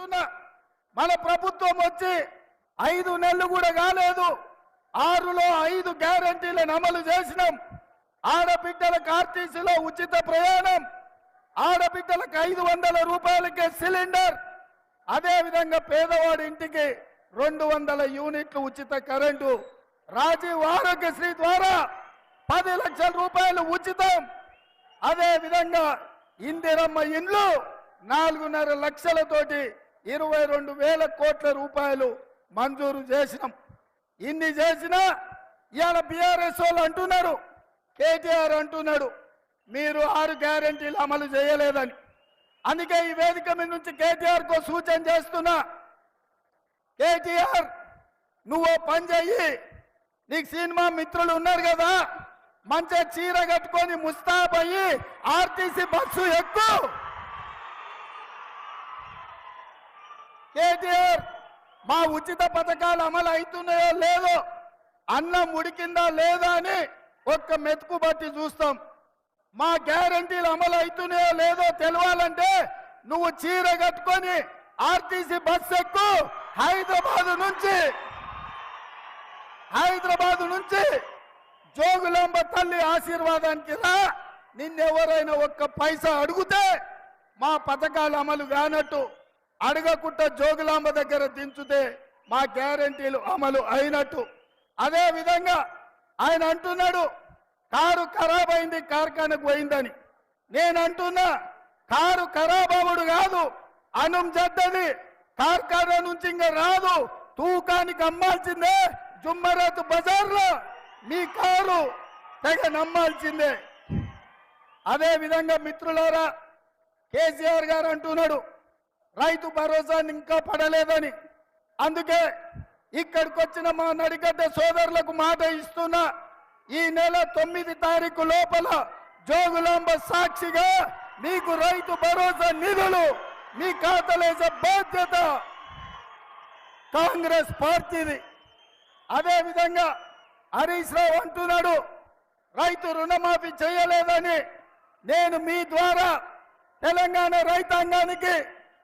అంటున్నా, మన ప్రభుత్వం వచ్చి 5 నెలలు కూడా కాలేదు. 6లో 5 గ్యారంటీలను అమలు చేసినాం. ఆడబిడ్డలకు ఆర్టీసీలో ఉచిత ప్రయాణం, ఆడబిడ్డలకు 500 రూపాయలకే సిలిండర్, అదేవిధంగా పేదవాడి ఇంటికి 200 యూనిట్లు ఉచిత కరెంటు, రాజీవ్ ఆరోగ్యశ్రీ ద్వారా 10 లక్షల రూపాయలు ఉచితం, అదేవిధంగా ఇందిరమ్మ ఇండ్లు 4.5 లక్షలతోటి 22,000 కోట్ల రూపాయలు మంజూరు చేసినాం. ఇన్ని చేసినా ఇవాళ బీఆర్ఎస్ వాళ్ళు అంటున్నారు, కేటీఆర్ అంటున్నాడు మీరు 6 గ్యారెంటీలు అమలు చేయలేదని. అందుకే ఈ వేదిక మీద నుంచి కేటీఆర్ కో సూచన చేస్తున్నా, కేటీఆర్ నువ్వు పని చెయ్యి, నీకు సినిమా మిత్రులు ఉన్నారు కదా, మంచిగా చీర కట్టుకొని ముస్తాబయ్యి ఆర్టీసీ బస్సు ఎక్కు. కేటీఆర్ మా ఉచిత పథకాలు అమలు అవుతున్నాయో లేదో, అన్నం ఉడికిందా లేదా అని ఒక్క మెతుకు బట్టి చూస్తాం. మా గ్యారంటీలు అమలు అవుతున్నాయో లేదో తెలవాలంటే నువ్వు చీర కట్టుకొని ఆర్టీసీ బస్ ఎక్కు. హైదరాబాద్ నుంచి జోగులాంబ తల్లి ఆశీర్వాదానికి రా. నిన్నెవరైనా ఒక్క పైసా అడిగితే మా పథకాలు అమలు కానట్టు, అడగకుండా జోగులాంబ దగ్గర దించుతే మా గ్యారంటీలు అమలు అయినట్టు. అదే విధంగా ఆయన అంటున్నాడు కారు ఖరాబ్ అయింది కార్ఖానకు పోయిందని. నేను అంటున్నా కారు ఖరాబ్ అవ్వడు కాదు, అనం జద్దది కార్ఖానా నుంచి ఇంకా రాదు, తూకానికి అమ్మాల్సిందే. జుమ్మరాత్ బజార్లో మీ కారు తెగ నమ్మాల్సిందే. అదే విధంగా మిత్రులారా, కేసీఆర్ గారు అంటున్నాడు రైతు భరోసాని ఇంకా పడలేదని. అందుకే ఇక్కడికి వచ్చిన మా నడిగడ్డ సోదరులకు మాట ఇస్తున్నా, ఈ నెల 9 తారీఖు లోపల జోగులాంబ సాక్షిగా మీకు రైతు భరోసా నిధులు మీ ఖాతాలేసే బాధ్యత కాంగ్రెస్ పార్టీది. అదే విధంగా హరీష్ రావు అంటున్నాడు రైతు రుణమాఫీ చేయలేదని. నేను మీ ద్వారా తెలంగాణ రైతాంగానికి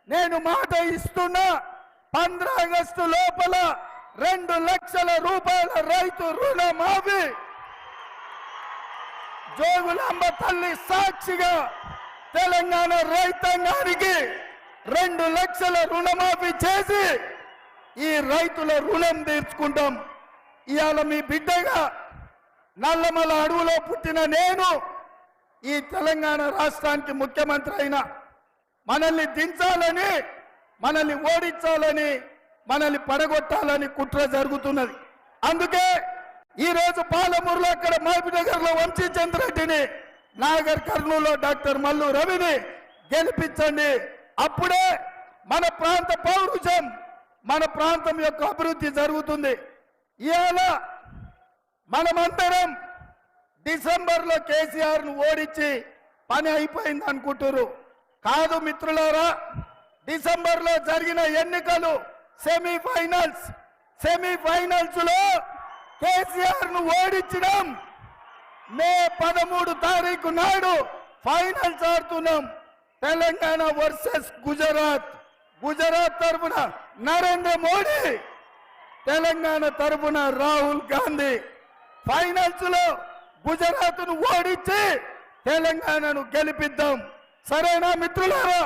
నేను మాట ఇస్తున్నా, 15 ఆగస్టు లోపల 2 లక్షల రూపాయల రైతు రుణమాఫీ జోగులాంబ తల్లి సాక్షిగా తెలంగాణ రైతాంగానికి 2 లక్షల రుణమాఫీ చేసి ఈ రైతుల రుణం తీర్చుకుంటాం. ఇవాళ మీ బిడ్డగా నల్లమల అడవులో పుట్టిన నేను ఈ తెలంగాణ రాష్ట్రానికి ముఖ్యమంత్రి అయినా, మనల్ని దించాలని, మనల్ని ఓడించాలని, మనల్ని పడగొట్టాలని కుట్ర జరుగుతున్నది. అందుకే ఈరోజు పాలమూరులో అక్కడ మహబూబ్నగర్లో వంశీచంద్రెడ్డిని, నాగర్ కర్నూలులో డాక్టర్ మల్లు రవిని గెలిపించండి. అప్పుడే మన ప్రాంత పౌరుషం, మన ప్రాంతం యొక్క అభివృద్ధి జరుగుతుంది. ఇవాళ మనమందరం డిసెంబర్లో కేసీఆర్ను ఓడించి పని అయిపోయింది అనుకుంటారు. కాదు మిత్రులారా, డిసెంబర్లో జరిగిన ఎన్నికలు సెమీఫైనల్స్ లో కేసీఆర్ను ఓడించడం. మే 13 తారీఖు నాడు ఫైనల్స్ ఆడుతున్నాం. తెలంగాణ వర్సెస్ గుజరాత్. గుజరాత్ తరఫున నరేంద్ర మోడీ, తెలంగాణ తరఫున రాహుల్ గాంధీ. ఫైనల్స్ లో గుజరాత్ను ఓడించి తెలంగాణను గెలిపిద్దాం. సరేనా మిత్రులారా?